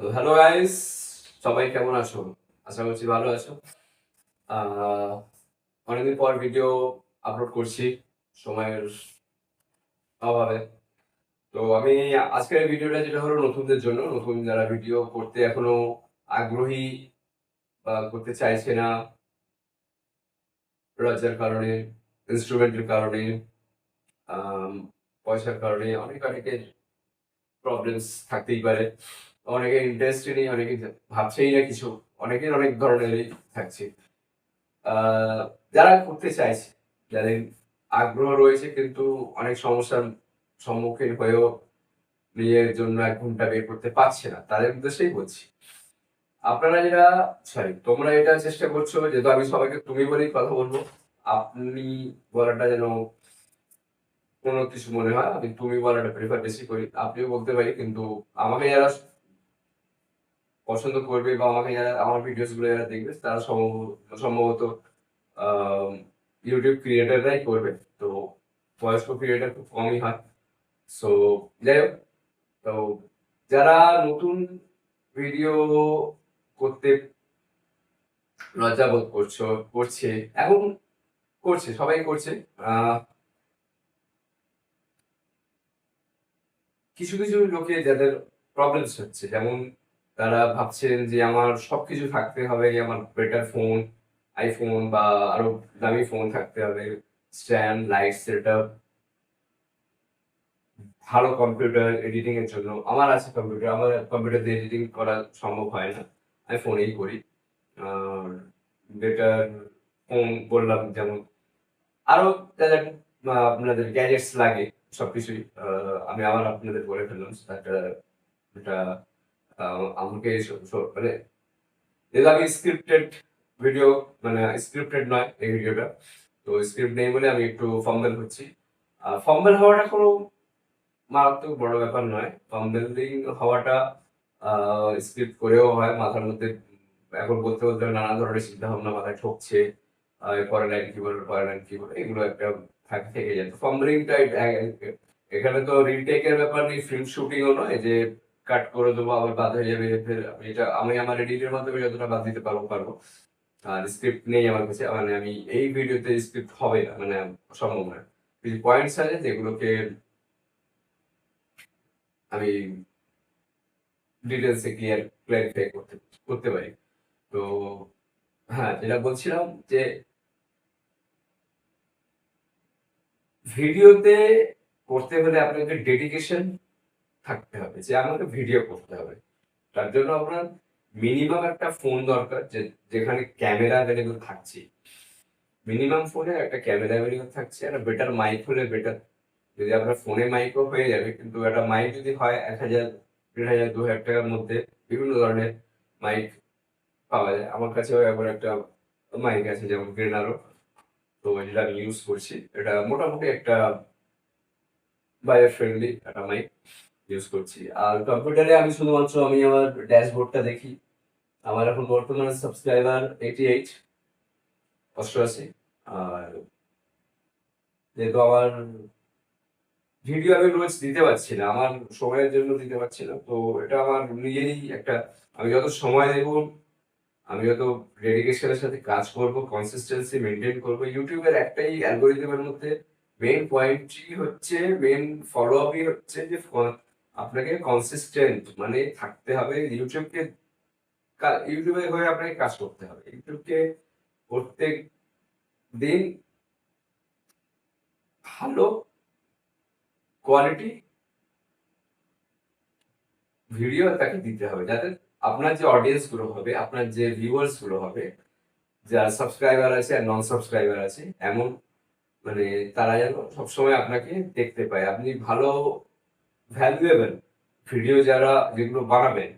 তো hello guys, সবাই কেমন আছো? আশা করছি ভালো আছো। আহ, অনেকদিন পর ভিডিও আপলোড করছি সময়ের অভাবে। তো আমি আজকের ভিডিওটা যেটা হলো নতুনদের জন্য, নতুন যারা ভিডিও করতে এখনো আগ্রহী বা করতে চাইছে না, লজ্জার কারণে, ইনস্ট্রুমেন্টের কারণে, আম, পয়সার কারণে অনেকের প্রবলেমস থাকতেই পারে। অনেকে ইন্টারেস্টে নেই, অনেকে ভাবছেই না কিছু, অনেকের অনেক ধরনেরই থাকছে। আহ, যারা করতে চাইছে, যাদের আগ্রহ রয়েছে কিন্তু অনেক সমস্যার সম্মুখীন হয়েও নিজের জন্য 1 ঘন্টা বের করতে পারছে না, তাদের উদ্দেশ্যেই বলছি। আপনারা যেটা তোমরা এটা চেষ্টা করছো, যেহেতু আমি সবাইকে তুমি বলেই কথা বলবো, আপনি বলাটা যেন কোনো কিছু মনে হয়, আমি তুমি বলাটা প্রেফার বেশি করি। আপনিও বলতে পারি, কিন্তু আমাকে যারা পছন্দ করবে বা আমাকে যারা আমার ভিডিওস গুলো যারা দেখবে তারা সম্ভবত ইউটিউব ক্রিয়েটাররাই করবে। তো বয়স্ক ক্রিয়েটার খুব কমই হয়। সো যাই হোক, তো যারা নতুন ভিডিও করতে লজ্জা বোধ করছে, এখন করছে, সবাই করছে। আহ, কিছু কিছু লোকে যাদের প্রবলেমস হচ্ছে, যেমন তারা ভাবছেন যে আমার সবকিছু থাকতে হবে, আমার বেটার ফোন, আইফোন বা আরো দামি ফোন থাকতে হবে, স্ট্যান্ড, লাইট সেটআপ, ভালো কম্পিউটার এডিটিং এর জন্য। আমার আছে কম্পিউটার, আমার কম্পিউটার দিয়ে এডিটিং করা সম্ভব হয় না, আমি ফোনেই করি। আর বেটার ফোন বললাম, যেমন আরো যা যা আপনাদের গ্যাজেটস লাগে সবকিছুই আমি আপনাদের বলে ফেললাম। একটা এটা আমাকে মানে যেহেতু আমি স্ক্রিপ্টেড ভিডিও, মানে স্ক্রিপ্টেড নয় এই ভিডিওটা, তো স্ক্রিপ্ট নেই বলে আমি একটু ফম্বেল হচ্ছি। ফম্বেল হওয়াটা কোনো মারাত্মক বড় ব্যাপার নয়। ফাম্বলিং হওয়াটা স্ক্রিপ্ট করেও হয়, মাথার মধ্যে এখন বলতে বলতে নানা ধরনের চিন্তা ভাবনা মাথায় ঠকছে। পরের লাইন কি বলবো, পরের লাইন কি বলবো, এগুলো একটা থেকে যায়। তো ফাম্বলিংটা এখানে তো রিটেকের ব্যাপার নেই, ফিল্ম শুটিংও নয় যে কাট করে দেবো আবার বাদ হয়ে যাবে। ফের আমি আমার এডিটের মাধ্যমে যতটা বাদ দিতে পারবো। আর স্ক্রিপ্ট নেই আমার কাছে, মানে আমি এই ভিডিওতে স্ক্রিপ্ট হবে না, মানে সম্ভব নয়। কিছু পয়েন্টস আছে যেগুলোকে আমি ডিটেলসে ক্লিয়ারিফাই করতে করতে পারি। তো হ্যাঁ, যেটা বলছিলাম যে ভিডিওতে করতে হলে আপনাকে ডেডিকেশন থাকতে হবে, যে আমাকে ভিডিও করতে হবে। তার জন্য আপনার মিনিমাম একটা ফোন দরকার, যেখানে ক্যামেরা অ্যাভেলেবল থাকছে। মিনিমাম ফোনে একটা ক্যামেরা অ্যাভেলেবল থাকছে, একটা বেটার মাইক হলে বেটার। যদি আপনার ফোনে মাইকও হয়ে যাবে, কিন্তু একটা মাইক যদি হয় 1,000, 1,500, 2,000 টাকার মধ্যে বিভিন্ন ধরনের মাইক পাওয়া যায়। আমার কাছেও এখন একটা মাইক আছে, যেমন গ্রেনারো। তো যেটা আমি ইউজ করছি, এটা মোটামুটি একটা বাজার ফ্রেন্ডলি একটা মাইক ইউজ করছি। আর কম্পিউটারে আমি শুধুমাত্র আমি আমার ড্যাশবোর্ডটা দেখি। আমার এখন বর্তমানে সাবস্ক্রাইবার 88, 88। আর যেহেতু আমার ভিডিও আমি রোজ দিতে পারছি না, আমার সময়ের জন্য দিতে পারছি না, তো এটা আমার নিজেরই একটা, আমি যত সময় দেবো, আমি যত ডেডিকেশনের সাথে কাজ করব, কনসিস্টেন্সি মেনটেন করব। ইউটিউবের একটাই অ্যালগোরিদমের মধ্যে মেইন পয়েন্টই হচ্ছে, মেইন ফলো আপই হচ্ছে যে আপনাকে কনসিস্টেন্ট মানে থাকতে হবে। ইউটিউবে হয়ে আপনাকে কাজ করতে হবে। ইউটিউবকে প্রত্যেক দিন ভালো কোয়ালিটি ভিডিও তাকে দিতে হবে, যাতে আপনার যে অডিয়েন্স গুলো হবে, আপনার যে ভিউয়ার্স গুলো হবে, যারা সাবস্ক্রাইবার আছে আর নন সাবস্ক্রাইবার আছে, এমন মানে তারা যেন সবসময় আপনাকে দেখতে পায়। আপনি ভালো ভ্যালুয়েবল ভিডিও যেগুলো বানাবেন,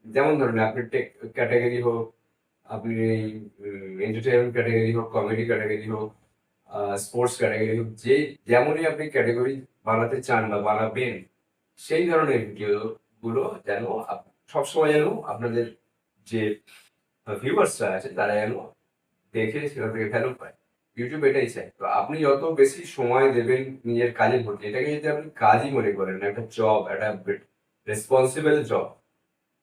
যেমন ধরুন আপনি টেক ক্যাটাগরি হোক, আপনি এন্টারটেনমেন্ট ক্যাটাগরি হোক, কমেডি ক্যাটাগরি হোক, স্পোর্টস ক্যাটাগরি হোক, যেমনই আপনি ক্যাটাগরি বানাতে চান বা বানাবেন, সেই ধরনের ভিডিও গুলো যেন সবসময় যেন আপনাদের যে ভিউয়ার্সরা আছে তারা যেন দেখে সেখান থেকে ভ্যালু পায়। ইউটিউব এটাই চায়। তো আপনি যত বেশি সময় দেবেন নিজের কাজের প্রতি, এটাকে যদি আপনি কাজই মনে করেন, একটা জব, একটা রেসপন্সিবল জব,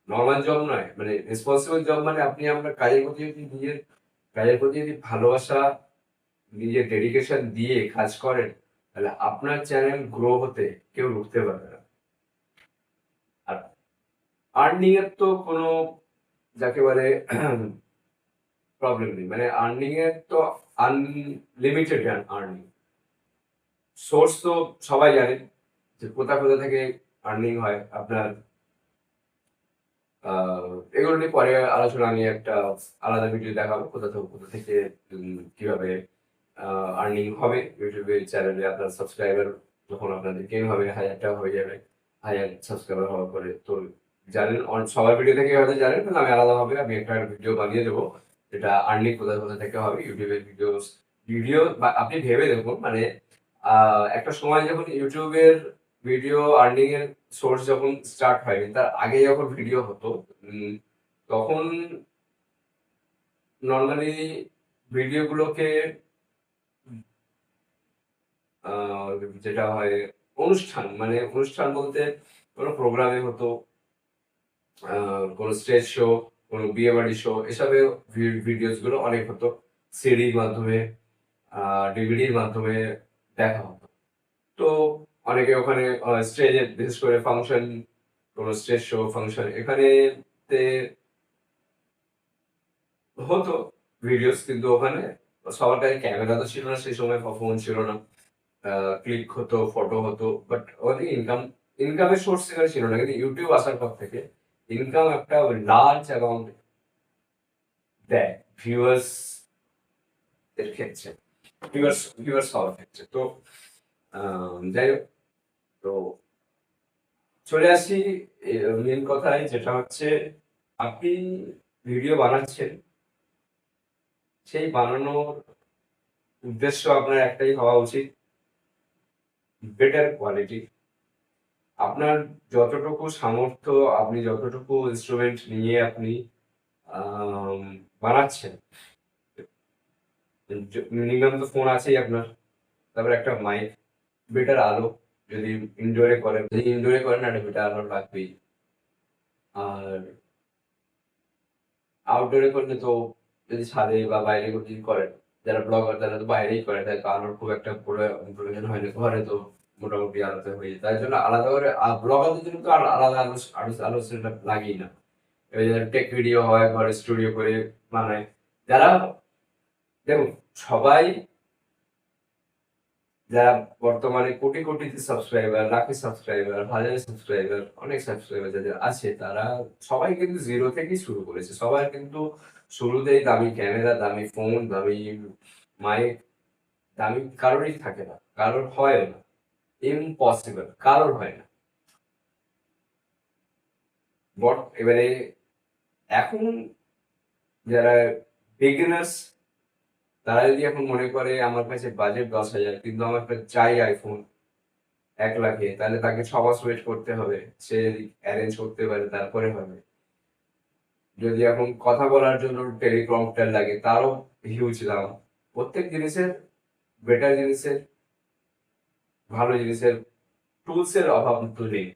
নর্মাল জব নয়, মানে রেসপন্সিবল জব, মানে আপনি আপনার কাজের প্রতি যদি ভালোবাসা, নিজের ডেডিকেশন দিয়ে কাজ করেন, তাহলে আপনার চ্যানেল গ্রো হতে কেউ রুখতে পারবে না। আর আর্নিং এর তো কোনো যাকে বলে প্রবলেম নেই, মানে আর্নিং এর তো আনলিমিটেড আর্নিং সোর্স তো সবাই জানে যে কোথা কোথা থেকে আর্নিং হয় আপনার। এগুলো নিয়ে পরে আলোচনা, আমি একটা আলাদা ভিডিও দেখাবো কোথা থেকে কিভাবে আর্নিং হবে ইউটিউবের চ্যানেলে। আপনার সাবস্ক্রাইবার যখন আপনাদের গেইন হবে, 1000টা হয়ে যাবে, 1000 সাবস্ক্রাইবার হওয়ার পরে তো জানেন, সবার ভিডিও থেকে হয়তো জানেন, কিন্তু আমি আলাদাভাবে আমি একটা ভিডিও বানিয়ে দেবো যেটা আর্নিং কোথা থেকে হবে ইউটিউবের ভিডিও বা আপনি ভেবে দেখুন, মানে একটা সময় যখন ইউটিউবের ভিডিও আর্নিং এর সোর্স যখন স্টার্ট হয়নি, তার আগে যখন ভিডিও হতো, তখন নর্মালি ভিডিওগুলোকে যেটা হয় অনুষ্ঠান, মানে অনুষ্ঠান বলতে কোনো প্রোগ্রামে হতো, কোনো স্টেজ শো, কোনো বিয়ে বাড়ি শো, এসবে ভিডিওস গুলো অনেক হতো। সিডির মাধ্যমে, ডিভিডির মাধ্যমে দেখা হতো। তো অনেকে ওখানে স্টেজে, বিশেষ করে ফাংশন, কোনো স্টেজ শো, ফাংশন, এখানেতে হতো ভিডিওস, কিন্তু ওখানে সবার কাছে ক্যামেরা তো ছিল না সেই সময়, ফোন ছিল না, ক্লিক হতো, ফটো হতো, বাট ওদের ইনকামের সোর্স সেখানে ছিল না। কিন্তু ইউটিউব আসার পর থেকে ইনকাম একটা লার্জ অ্যামাউন্ট দেয় ভিউয়ার্স এর ক্ষেত্রে, ভিউয়ার্স হওয়ার ক্ষেত্রে। তো যাই হোক, তো চলে আসি মেন কথায়, যেটা হচ্ছে আপনি ভিডিও বানাচ্ছেন, সেই বানানোর উদ্দেশ্য আপনার একটাই হওয়া উচিত, বেটার কোয়ালিটি। আপনার যতটুকু সামর্থ্য, আপনি যতটুকু ইনস্ট্রুমেন্ট নিয়ে আপনি বানাচ্ছেন, মিনিমাম তো ফোন আছেই আপনার, তারপর একটা মাইক, বেটার আলো, যদি ইনডোরে করেন একটা বেটার আলো লাগবেই। আর আউটডোরে করলে তো, যদি ছাদে বা বাইরে যদি করেন, যারা ব্লগার তারা তো বাইরেই করে, তাই তো আলোর খুব একটা প্রয়োজন হয় না, ঘরে তো মোটামুটি আলোতে হয়ে যায়, তাই জন্য আলাদা করে ব্লগারদের জন্য তো আর আলাদা আলো সেটআপ লাগেই না। এবার যারা টেক ভিডিও হয়, ঘরে স্টুডিও করে বানায়, যারা, দেখুন, সবাই যারা বর্তমানে কোটি কোটিতে সাবস্ক্রাইবার, লাখে সাবস্ক্রাইবার, হাজারে সাবস্ক্রাইবার, অনেক সাবস্ক্রাইবার যাদের আছে, তারা সবাই কিন্তু জিরো থেকেই শুরু করেছে। সবাই কিন্তু শুরুতেই দামি ক্যামেরা, দামি ফোন, দামি মাইক, দামি কারোরই থাকে না, কারোর হয় না, ইম্পসিবল, কারোর হয় না। এবারে এখন যারা বিগিনার্স, তারা যদি এখন মনে করে আমার কাছে বাজেট 10,000, কিন্তু আমার কাছে চাই আইফোন 1 লাখে, তাহলে তাকে 6 মাস ওয়েট করতে হবে, সে অ্যারেঞ্জ করতে পারে তারপরে হবে। যদি এখন কথা বলার জন্য টেলিপ্রম্পটার লাগে, তারও হিউজ দাম। প্রত্যেক জিনিসের, বেটার জিনিসের, ভালো জিনিসের, টুলস এর অভাব তো নেই।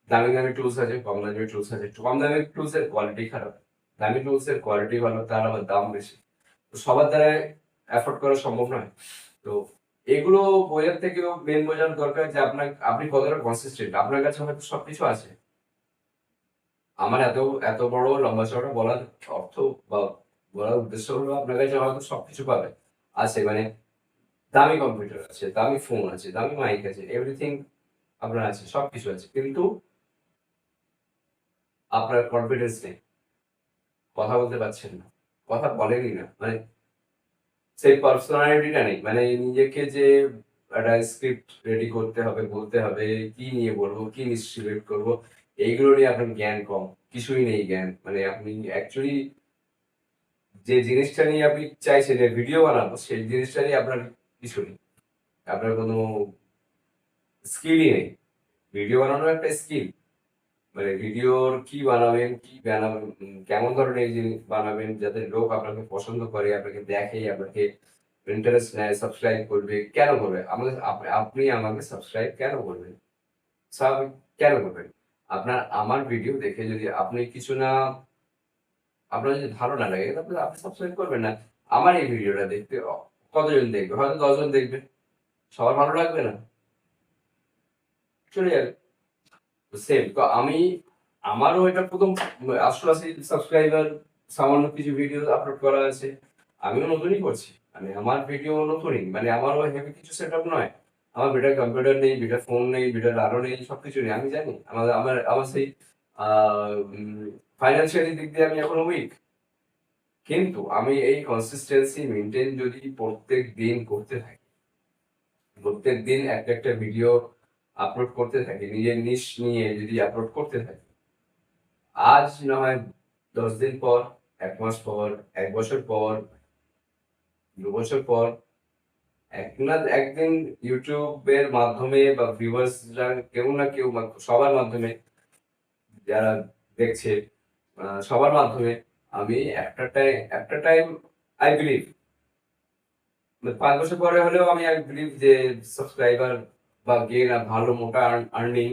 দামি দামি টুলস আছে, কম দামি টুলস আছে। কম দামি টুলস এর কোয়ালিটি খারাপ, দামি টুলস এর কোয়ালিটি ভালো, তার আবার দাম বেশি। তো সবার দ্বারা অ্যাফোর্ড করা সম্ভব নয়। তো এগুলো বোঝার থেকেও মেন বোঝার দরকার যে আপনি কতটা কনসিস্টেন্ট। আপনার কাছে হয়তো সবকিছু আছে, আমার এত এত বড় লম্বা চওড়া বলার অর্থ বা বলার উদ্দেশ্য হলো, আপনার কাছে হয়তো সবকিছু পাবে, আছে, মানে দামি কম্পিউটার আছে, দামি ফোন আছে, দামি মাইক আছে, এভরিথিং আপনার আছে, সবকিছু আছে, কিন্তু আপনার কনফিডেন্স নেই, কথা বলতে পারছেন না, কথা বলেনই না, মানে সেই পার্সোনালিটিটা নেই, মানে নিজেকে যে একটা স্ক্রিপ্ট রেডি করতে হবে, বলতে হবে, কি নিয়ে বলবো, কি সিলেক্ট করবো, এইগুলো নিয়ে আপনার জ্ঞান কম, কিছুই নেই জ্ঞান। মানে আপনি অ্যাকচুয়ালি যে জিনিসটা নিয়ে আপনি চাইছেন যে ভিডিও বানাবো, সেই জিনিসটা নিয়ে আপনার কিছু নেই, আপনার কোনো স্কিলই নেই। ভিডিও বানানো একটা স্কিল, মানে ভিডিওর কি বানাবেন, কেমন ধরনের জিনিস বানাবেন যাতে লোক আপনাকে পছন্দ করে, আপনাকে দেখে, আপনাকে ইন্টারেস্ট নেয়, সাবস্ক্রাইব করবে, কেন করবে? আপনি আমাকে সাবস্ক্রাইব কেন করবেন? স্বাভাবিক, কেন করবেন? আপনার আমার ভিডিও দেখে যদি আপনি কিছু না, আপনার যদি ভালো না লাগে তাহলে আপনি সাবস্ক্রাইব করবেন না। আমার এই ভিডিওটা দেখতে কতজন দেখবে? হয়তো ১০ জন দেখবে। সবার ভালো লাগবে না, চলে যাবে। তো সেম তো আমারও এটা ১ম ৮৮ সাবস্ক্রাইবার, সামান্য কিছু ভিডিও আপলোড করা আছে। আমিও নতুনই করছি। মানে আমার ভিডিও নতুনই। মানে আমারও হেভি কিছু সেটআপ নয়। আমার বেটার কম্পিউটার নেই, বেটার ফোন নেই, বেটার আরো নেই, সবকিছু নেই। আমি জানি। আমার আমার আমার সেই আ উম ফাইন্যান্সিয়ালি দিক দিয়ে আমি এখনো উইক। কিন্তু আমি এই কনসিস্টেন্সি মেইনটেইন যদি প্রত্যেকদিন করতে থাকি, প্রত্যেকদিন একটা ভিডিও আপলোড করতে থাকি, নিজের নিশ নিয়ে যদি আপলোড করতে থাকি, আজ না হয় ১০ দিন পর, ১ মাস পর, ১ বছর পর, ২ বছর পর এক না একদিন ইউটিউবের মাধ্যমে বা ভিউয়ার্সরা কেউ না কেউ বা সবার মাধ্যমে যারা দেখছে, সবার মাধ্যমে আমি একটা টাইম আই বিলিভ ৫ বছর পরে হলেও I believe যে সাবস্ক্রাইবার বা গেইন ভালো মোটা আর্নিং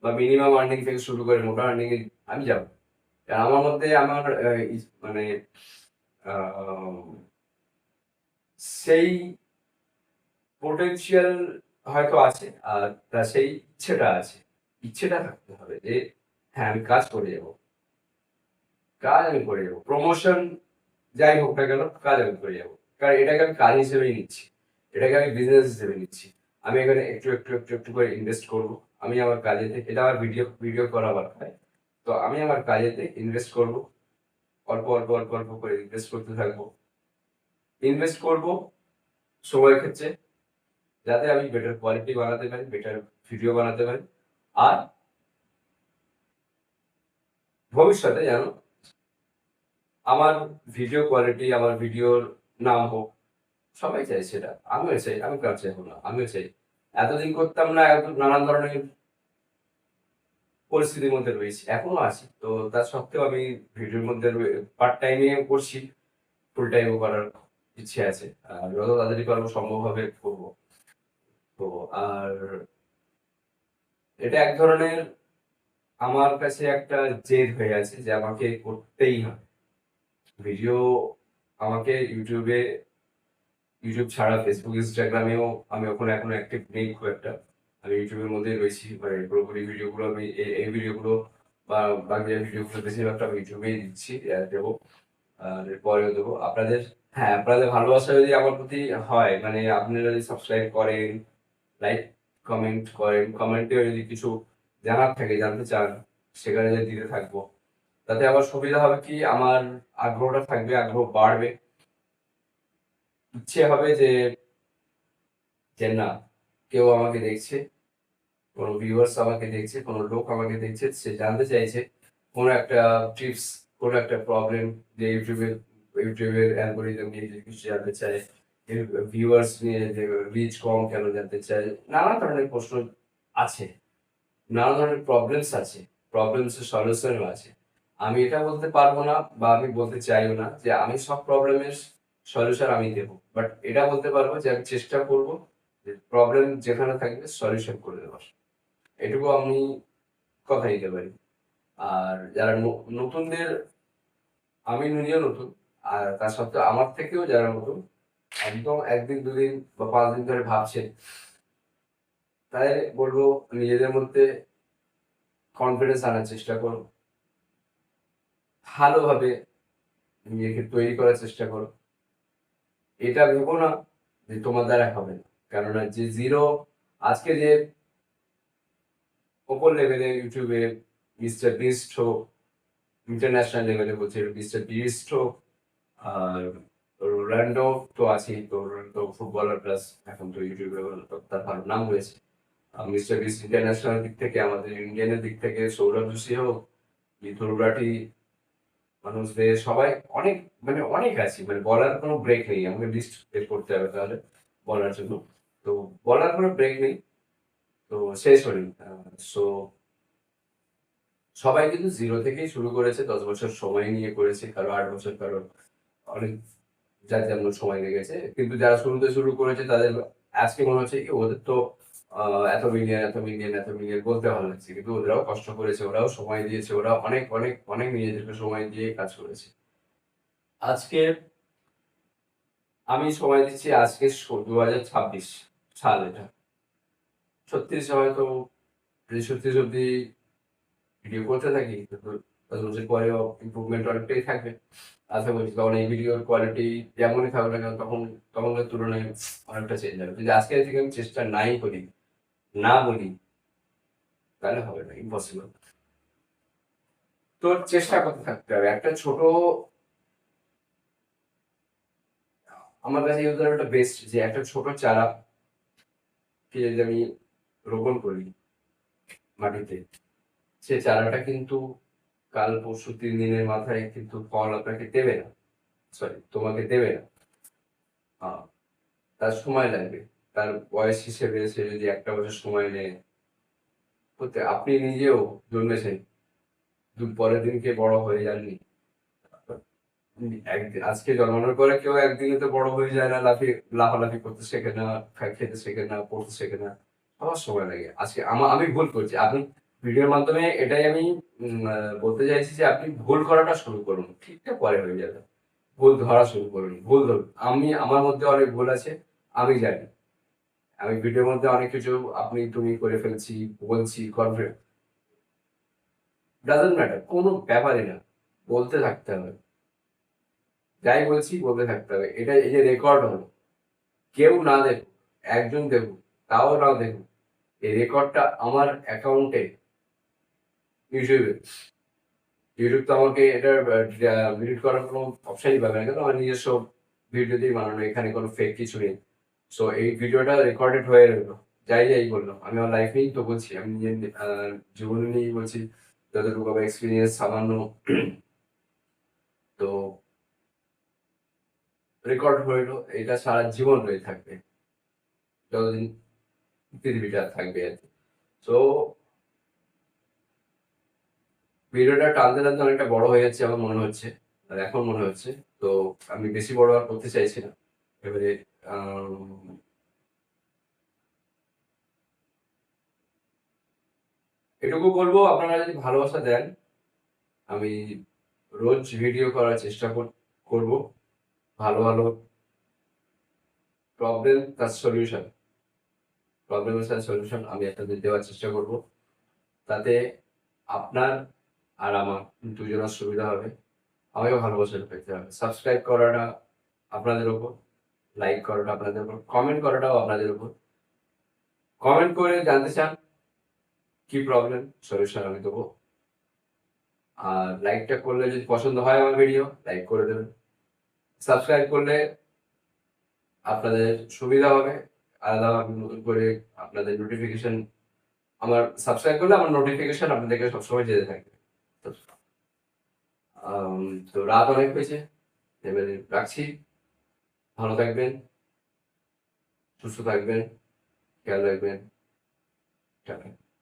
বা মিনিমাম আর্নিং থেকে শুরু করে মোটা আর্নিং এ আমি যাবো। কারণ আমার মধ্যে আমার মানে আ সেই পোটেনশিয়াল হয়তো আছে। আর সেই ইচ্ছেটা আছে। ইচ্ছেটা থাকতে হবে যে হ্যাঁ, আমি কাজ করে যাবো। কাজ আমি করে যাবো। প্রমোশন যাই হোক না কেন, কাজ আমি করে যাবো। কারণ এটাকে আমি কাজ হিসেবেই নিচ্ছি। এটাকে আমি বিজনেস হিসেবে নিচ্ছি। আমি এখানে একটু করে ইনভেস্ট করবো। আমি আমার কাজেতে, এটা আমার ভিডিও করা আমার কাজ। তো আমি আমার কাজেতে ইনভেস্ট করবো। অল্প করে ইনভেস্ট করতে থাকবো। ইনভেস্ট করবো সময়ের ক্ষেত্রে, যাতে আমি বেটার কোয়ালিটি বানাতে পারি, বেটার ভিডিও বানাতে পারি। আর ভবিষ্যতে যেন আমার ভিডিও কোয়ালিটি, আমার ভিডিওর নাম হোক। সবাই চায় সেটা। আমিও চাই। আমি কেন চাইবো না? আমিও চাই। এতদিন করতাম না, নানান ধরনের পরিস্থিতির মধ্যে রয়েছি। এখনো আছি। তো তা সত্ত্বেও আমি ভিডিওর মধ্যে পার্ট টাইমে করছি। ফুল টাইমও করার ইচ্ছে আছে। যত তাড়াতাড়ি পারবো সম্ভব হবে করবো। তো আর এটা এক ধরনের আমার কাছে একটা জেদ হয়ে আছে যে আমাকে করতেই হবে। ভিডিও আমাকে ইউটিউব ছাড়া ফেসবুক, ইনস্টাগ্রামেও আমি এখনো অ্যাক্টিভ নেই খুব একটা। আমি ইউটিউবের মধ্যেই রয়েছি। মানে পুরোপুরি ভিডিওগুলো আমি এই ভিডিওগুলো বা বাকি ভিডিওগুলো বেশিরভাগটা আমি ইউটিউবেই দিচ্ছি, দেবো। আর এরপরেও দেবো। আপনাদের ভালোবাসা যদি আমার প্রতি হয়, মানে আপনারা যদি সাবস্ক্রাইব করেন, লাইক কমেন্ট করেন, কমেন্টেও যদি কিছু জানার থাকে, জানতে চান, সেখানে যদি দিতে থাকবো। তাতে আমার সুবিধা হবে কি, আমার আগ্রহটা থাকবে, আগ্রহ বাড়বে। ইচ্ছে হবে যে না, কেউ আমাকে দেখছে, কোনো ভিউয়ার্স আমাকে দেখছে, কোনো লোক আমাকে দেখছে, সে জানতে চাইছে কোনো একটা টিপস, কোনো একটা প্রবলেম, যে ইউটিউবের অ্যালগরিদম নিয়ে যদি কিছু জানতে চায়, ভিউয়ার্স নিয়ে যে রিচ কম কেন জানতে চায়, নানা ধরনের প্রশ্ন আছে, নানা ধরনের প্রবলেমস আছে, প্রবলেমস এর সলিউশনও আছে। আমি এটা বলতে পারবো না বা আমি বলতে চাইও না যে আমি সব প্রবলেমের সলিউশন আমি দেবো। বাট এটা বলতে পারবো যে আমি চেষ্টা করবো যে প্রবলেম যেখানে থাকবে সলিউশন করে দেওয়ার। এটুকু আমি কথা দিতে পারি। আর যারা নতুনদের, আমি নিজেও নতুন, আর তার সত্ত্বেও আমার থেকেও যারা নতুন, একদম ১ দিন ২ দিন বা ৫ দিন ধরে ভাবছেন, তাদের বলবো নিজেদের মধ্যে কনফিডেন্স আনার চেষ্টা করো। ভালোভাবে নিজেকে তৈরি করার চেষ্টা করো। এটা ভেবো না যে তোমার দ্বারা হবে না। কেননা যে জিরো, আজকে যে ওপর লেভেলে ইউটিউবে মিস্টার বিস্ট হোক, ইন্টারন্যাশনাল লেভেলে বলছি মিস্টার বিস্ট হোক, আর রোনাল্ডো তো আছেই, তো রোনাল্ডো ফুটবলার প্লাস এখন তো ইউটিউবে তার ভালো নাম হয়েছে। মিস্টার বিস্ট ইন্টারন্যাশনাল দিক থেকে, আমাদের ইন্ডিয়ানের দিক থেকে সৌরভ যোশী হোক, মিথুন রাঠি, মানুষদের সবাই অনেক, মানে অনেক আছে, মানে বলার কোনো ব্রেক নেই। আমাকে লিস্ট বের করতে হবে তাহলে বলার জন্য। তো বলার কোনো ব্রেক নেই। তো শেষ হয়নি। সো সবাই কিন্তু জিরো থেকেই শুরু করেছে, ১০ বছর সময় নিয়ে করেছে, কারো ৮ বছর, কারো অনেক, যার যেমন সময় লেগেছে। কিন্তু যারা শুরুতে শুরু করেছে তাদের আজকে মনে হচ্ছে কি ওদের তো এত মিলিয়ন বলতে ভালো লাগছে, কিন্তু ওরাও কষ্ট করেছে, ওরাও সময় দিয়েছে, ওরা অনেক অনেক অনেক নিজেদেরকে সময় দিয়ে কাজ করেছে। আজকে আমি সময় দিচ্ছি, আজকে 2026 সাল এটা। 36 হয়তো, যদি 36 অব্দি ভিডিও করতে থাকি, কিন্তু 10 বছর পরেও ইমপ্রুভমেন্ট অনেকটাই থাকবে আশা করছি। তখন এই ভিডিওর কোয়ালিটি যেমনই থাকবে না কেন, তখনকার তুলনায় অনেকটা চেঞ্জ হবে। যদি আজকে থেকে আমি চেষ্টা নাই করি, না বলি, তাহলে হবে না, ইম্পসিবল। তোর চেষ্টা করতে থাকতে হবে। একটা ছোট, আমার কাছে এই উদাহরণটা বেস্ট, যে একটা ছোট চারা কে যদি আমি রোপণ করি মাটিতে, সে চারাটা কিন্তু কাল পরশু 3 দিনের মাথায় কিন্তু ফল আপনাকে দেবে না, সরি তোমাকে দেবে না। আহ, তার সময় লাগবে। তার বয়স হিসেবে সে যদি 1টা বছর সময় নেয় করতে, আপনি নিজেও জন্মেছেন, পরের দিনকে বড় হয়ে যাননি। আজকে জন্মানোর পরে কেউ একদিনে তো বড় হয়ে যায় না, লাফালাফি করতে শেখে না, খেতে শেখে না, পড়তে শেখে না, সবার সময় লাগে। আজকে আমি ভুল করছি, আপনি ভিডিওর মাধ্যমে এটাই আমি বলতে চাইছি যে আপনি ভুল করাটা শুরু করুন, ঠিকঠাক পরে হয়ে যাবে। ভুল ধরা শুরু করুন, ভুল ধরুন। আমার মধ্যে অনেক ভুল আছে, আমি জানি। আমি ভিডিওর মধ্যে অনেক কিছু আপনি তুমি করে ফেলছি, বলছি, কনফিডেন্ট, ডাজন্ট ম্যাটার, কোনো ব্যাপারই না, বলতে থাকতে হবে। যাই বলছি বলতে থাকতে হবে। এটা এই যে রেকর্ড হলো, কেউ না দেখুক, একজন দেখুক, তাও না দেখুক, এই রেকর্ডটা আমার অ্যাকাউন্টে, ইউটিউবে, ইউটিউব তো আমাকে এটা ডিলিট করার কোনো অপশনই পাবে না, কেন আমার নিজস্ব ভিডিও দিয়ে বানানো, এখানে কোনো ফেক কিছু নেই। সো এই ভিডিওটা রেকর্ডেড হয়ে রইলো। যাই যাই বললাম, আমি আমার লাইফ নিয়েই তো বলছি, আমি নিজের জীবন নিয়েই বলছি, যতটুকু আমার এক্সপিরিয়েন্স সামান্য, তো রেকর্ড হইলো, এটা সারা জীবন রয়ে থাকবে, যতদিন পৃথিবীটা থাকবে আর কি। তো ভিডিওটা টানতে টানতে অনেকটা বড় হয়ে যাচ্ছে আমার মনে হচ্ছে, আর এখন মনে হচ্ছে। তো আমি বেশি বড় আর করতে চাইছি না। এবারে এটুকু বলবো, আপনারা যদি ভালোবাসা দেন, আমি রোজ ভিডিও করার চেষ্টা করব। ভালো ভালো প্রবলেম তার সলিউশন, প্রবলেমের সাথে সলিউশন আমি আপনাদের দেওয়ার চেষ্টা করব। তাতে আপনার আর আমার দুজনের সুবিধা হবে, আমাকে ভালোবাসা পেতে হবে। সাবস্ক্রাইব করাটা আপনাদের উপর, লাইক করাটা আপনাদের উপর, কমেন্ট করাটাও আপনাদের উপর। কমেন্ট করে জানতে চান কি প্রবলেম, সলিউশন আমি দেবো। আর লাইকটা করলে, যদি পছন্দ হয় আমার ভিডিও, লাইক করে দেবেন। সাবস্ক্রাইব করলে আপনাদের সুবিধা হবে, আলাদাভাবে নতুন করে আপনাদের নোটিফিকেশন, আমার সাবস্ক্রাইব করলে আমার নোটিফিকেশন আপনাদেরকে সবসময় যেতে থাকবে। তো তো রাত অনেক হয়েছে, এবারে রাখছি। ভালো থাকবেন, সুস্থ থাকবেন, খেয়াল রাখবেন। টাটা।